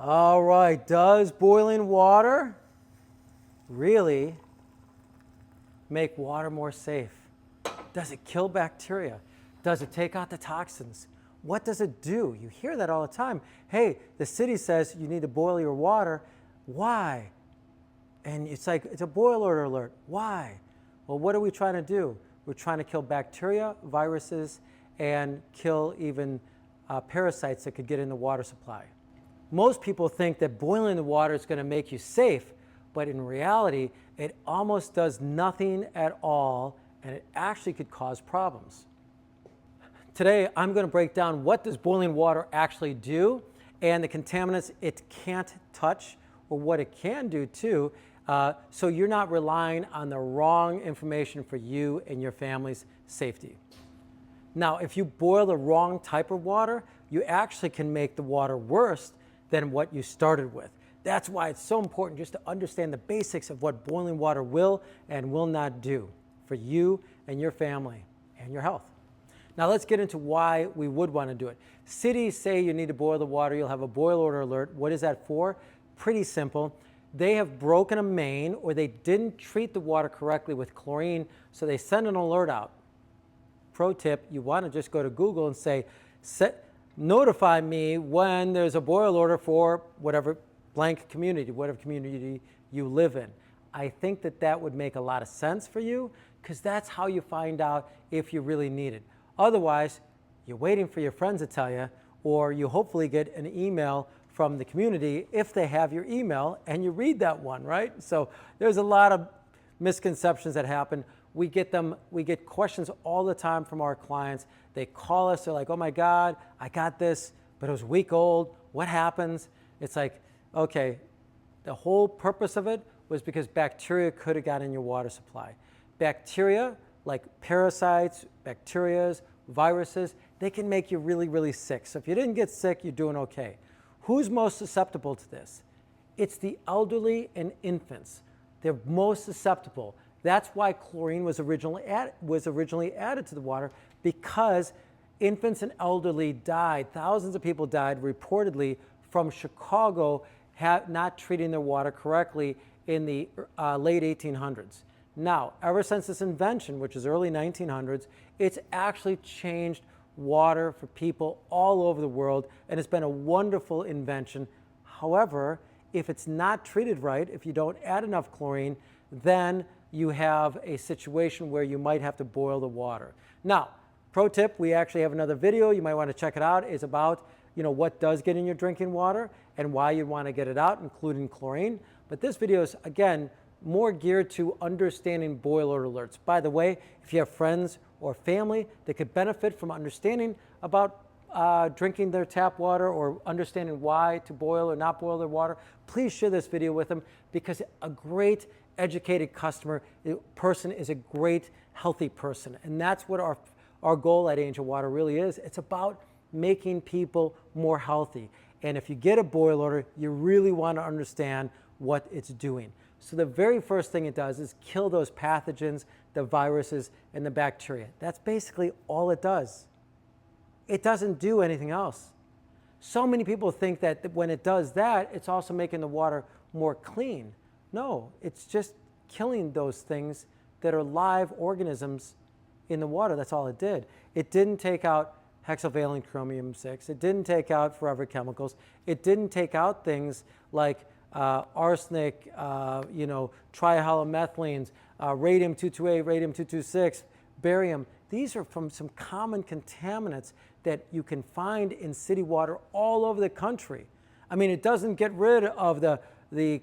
All right, does boiling water really make water more safe? Does it kill bacteria? Does it take out the toxins? What does it do? You hear that all the time. Hey, the city says you need to boil your water. Why? And it's like, it's a boiler alert. Why? Well, what are we trying to do? We're trying to kill bacteria, viruses, and kill even parasites that could get in the water supply. Most people think that boiling the water is going to make you safe, but in reality, it almost does nothing at all, and it actually could cause problems. Today, I'm going to break down what does boiling water actually do and the contaminants it can't touch, or what it can do too, so you're not relying on the wrong information for you and your family's safety. Now, if you boil the wrong type of water, you actually can make the water worse than what you started with. That's why it's so important just to understand the basics of what boiling water will and will not do for you and your family and your health. Now let's get into why we would want to do it. Cities say you need to boil the water. You'll have a boil order alert. What is that for? Pretty simple. They have broken a main, or they didn't treat the water correctly with chlorine, so they send an alert out. Pro tip, you want to just go to Google and say, notify me when there's a boil order for whatever blank community, whatever community you live in. I think that that would make a lot of sense for you, because that's how you find out if you really need it. Otherwise, you're waiting for your friends to tell you, or you hopefully get an email from the community if they have your email, and you read that one, right? So there's a lot of misconceptions that happen. We get questions all the time from our clients. They call us, they're like, oh my God, I got this, but it was a week old. What happens? It's like, okay, the whole purpose of it was because bacteria could have got in your water supply. Bacteria, like parasites, bacterias, viruses, they can make you really, really sick. So if you didn't get sick, you're doing okay. Who's most susceptible to this? It's the elderly and infants. They're most susceptible. That's why chlorine was originally added to the water, because infants and elderly died. Thousands of people died reportedly from Chicago not treating their water correctly in the late 1800s. Now, ever since this invention, which is early 1900s, it's actually changed water for people all over the world, and it's been a wonderful invention. However, if it's not treated right, if you don't add enough chlorine, then you have a situation where you might have to boil the water. Now, pro tip, we actually have another video, you might want to check it out, is about what does get in your drinking water and why you want to get it out, including chlorine. But this video is, again, more geared to understanding boiler alerts. By the way, if you have friends or family that could benefit from understanding about drinking their tap water, or understanding why to boil or not boil their water, please share this video with them, because a great educated person is a great healthy person. And that's what our goal at Angel Water really is. It's about making people more healthy. And if you get a boil order, you really want to understand what it's doing. So the very first thing it does is kill those pathogens, the viruses, and the bacteria. That's basically all it does. It doesn't do anything else. So many people think that when it does that, it's also making the water more clean. No, it's just killing those things that are live organisms in the water. That's all it did. It didn't take out hexavalent chromium 6. It didn't take out forever chemicals. It didn't take out things like arsenic, trihalomethylenes, radium-228, radium-226, barium. These are from some common contaminants that you can find in city water all over the country. I mean, it doesn't get rid of the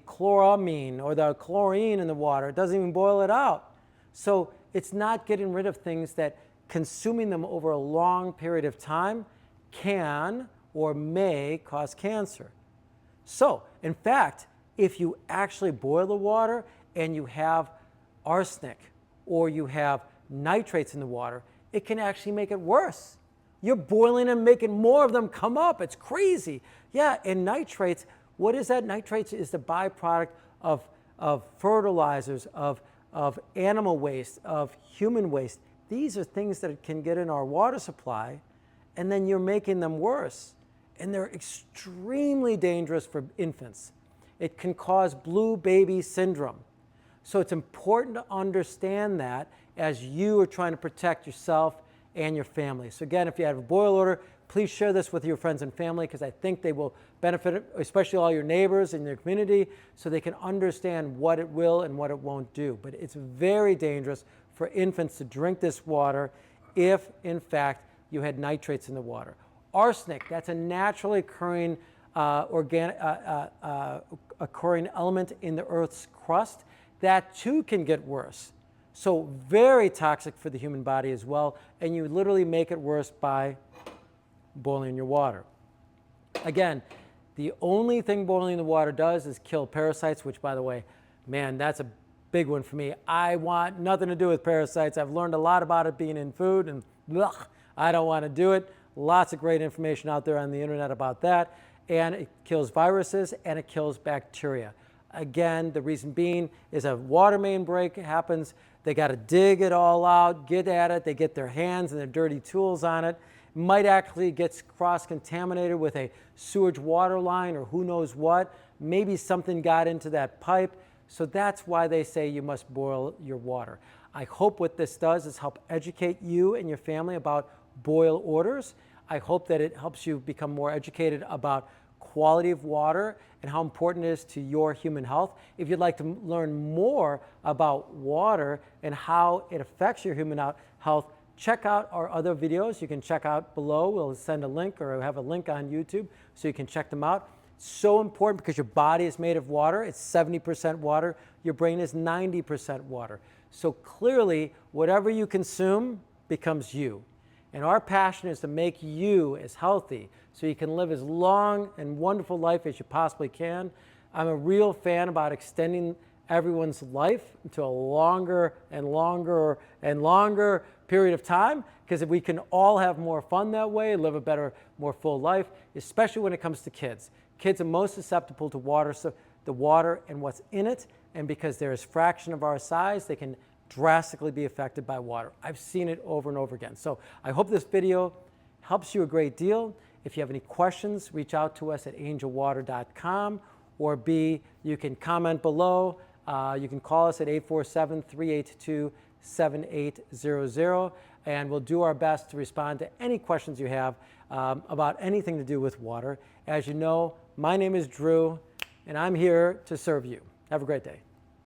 chloramine or the chlorine in the water. It doesn't even boil it out. So it's not getting rid of things that consuming them over a long period of time can or may cause cancer. So, in fact, if you actually boil the water and you have arsenic or you have nitrates in the water, it can actually make it worse. You're boiling and making more of them come up. It's crazy. Yeah, and nitrates, what is that? Nitrates is the byproduct of fertilizers, of animal waste, of human waste. These are things that can get in our water supply, and then you're making them worse. and they're extremely dangerous for infants. It can cause blue baby syndrome. So it's important to understand that as you are trying to protect yourself and your family. So again, if you have a boil order, please share this with your friends and family, because I think they will benefit, especially all your neighbors in your community, so they can understand what it will and what it won't do. But it's very dangerous for infants to drink this water if, in fact, you had nitrates in the water. Arsenic, that's a naturally occurring occurring element in the Earth's crust. That too can get worse. So very toxic for the human body as well, and you literally make it worse by boiling your water. Again, the only thing boiling the water does is kill parasites, which, by the way, man, that's a big one for me. I want nothing to do with parasites. I've learned a lot about it being in food, and I don't want to do it. Lots of great information out there on the internet about that. And it kills viruses and it kills bacteria. Again, the reason being is a water main break happens. They got to dig it all out, get at it. They get their hands and their dirty tools on it. Might actually get cross-contaminated with a sewage water line or who knows what. Maybe something got into that pipe. So that's why they say you must boil your water. I hope what this does is help educate you and your family about boil orders. I hope that it helps you become more educated about quality of water and how important it is to your human health. If you'd like to learn more about water and how it affects your human health, check out our other videos. You can check out below. We'll send a link, or have a link on YouTube so you can check them out. So important, because your body is made of water. It's 70% water. Your brain is 90% water. So clearly, whatever you consume becomes you. And our passion is to make you as healthy so you can live as long and wonderful life as you possibly can. I'm a real fan about extending everyone's life to a longer and longer and longer period of time, because if we can all have more fun that way, live a better, more full life, especially when it comes to kids. Kids are most susceptible to water, so the water and what's in it, and because they're a fraction of our size, they can drastically be affected by water. I've seen it over and over again. So I hope this video helps you a great deal. If you have any questions, reach out to us at angelwater.com, or B, you can comment below. You can call us at 847-382-7800, and we'll do our best to respond to any questions you have about anything to do with water. As you know, my name is Drew, and I'm here to serve you. Have a great day.